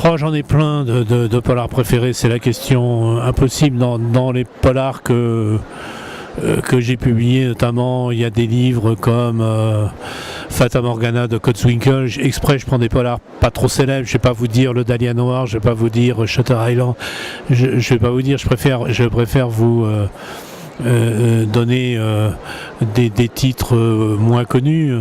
Oh, j'en ai plein de polars préférés, c'est la question impossible dans les polars que j'ai publiés, notamment il y a des livres comme Fata Morgana de Cotswinkle. Exprès je prends des polars pas trop célèbres, je vais pas vous dire Le Dahlia Noir, je vais pas vous dire Shutter Island, je vais pas vous dire, je préfère vous donner des titres moins connus.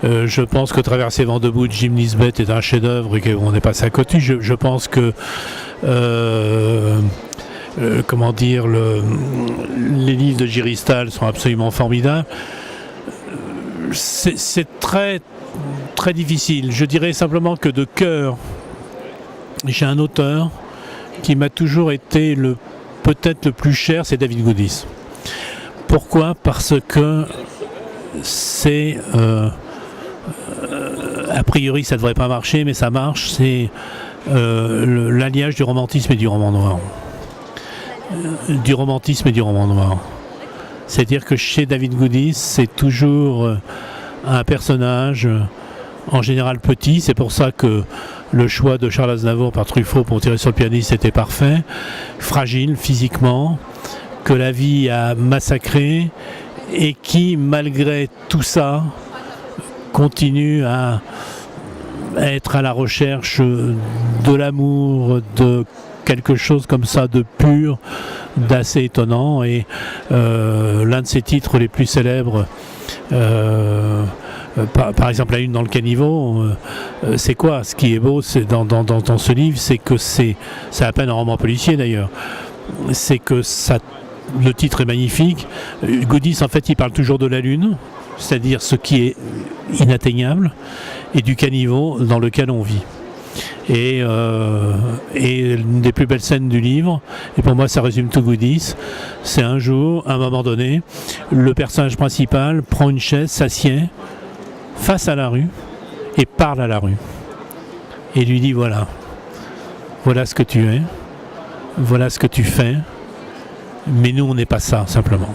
Je pense que Traverser vent debout de Jim Nisbet est un chef-d'œuvre et qu'on est passé à côté. Je pense que comment dire, les livres de Giristal sont absolument formidables. C'est très très difficile. Je dirais simplement que de cœur, j'ai un auteur qui m'a toujours été peut-être le plus cher, c'est David Goodis. Pourquoi ? Parce que c'est a priori ça devrait pas marcher, mais ça marche. C'est l'alliage du romantisme et du roman noir. Du romantisme et du roman noir. C'est-à-dire que chez David Goodis, c'est toujours un personnage, en général petit. C'est pour ça que le choix de Charles Aznavour par Truffaut pour tirer sur le pianiste était parfait. Fragile physiquement, que la vie a massacré et qui, malgré tout ça, continue à être à la recherche de l'amour, de quelque chose comme ça de pur, d'assez étonnant. Et l'un de ses titres les plus célèbres, par exemple la une dans le caniveau, c'est quoi ? Ce qui est beau c'est dans ce livre, c'est que c'est à peine un roman policier d'ailleurs, c'est que le titre est magnifique. Goodis, en fait, il parle toujours de la lune, c'est-à-dire ce qui est inatteignable, et du caniveau dans lequel on vit. Et une des plus belles scènes du livre, et pour moi ça résume tout Goodis, c'est un jour, à un moment donné, le personnage principal prend une chaise, s'assied face à la rue et parle à la rue. Et lui dit voilà ce que tu es, voilà ce que tu fais, mais nous on n'est pas ça simplement.